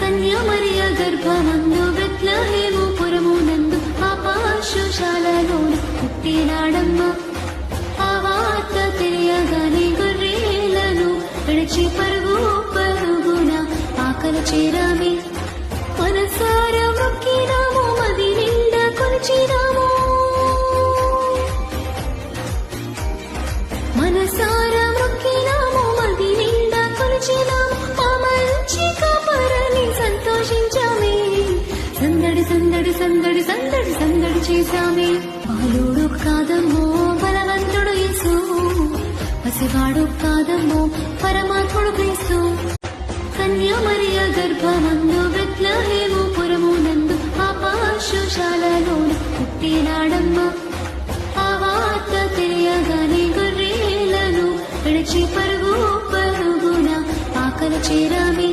కన్యామరియ గర్భమందు బెత్లెహేము పురమునందు ఆ పశుశాలలోన పుట్టినాడమ్మ. ఆ వార్త తెలియగానే గొర్రెలను విడిచి పరుగు పరుగున ఆకలి చేరామే. మనసారా మొక్కినాము, మది నిండా కొలిచినాము. మనసారా మొక్కినాము, మది నిండా కొలిచినాము. ఆ మంచి కాపరిని సంతోషించామే. సందడి సందడి సందడి సందడి సందడి చేశామే. బాలుడు కాదమ్మో బలవంతుడు యేసు, పసివాడు కాదమ్మో పరమాత్ముడు క్రీస్తు. కన్యామరియ గర్భమందు బెత్లెహేము పురమునందు ఆ పశుశాలలోన పుట్టినాడమ్మ. ఆ వార్త తెలియగానే గొర్రెలను విడిచి పరుగు పరుగున ఆకలి చేరామే.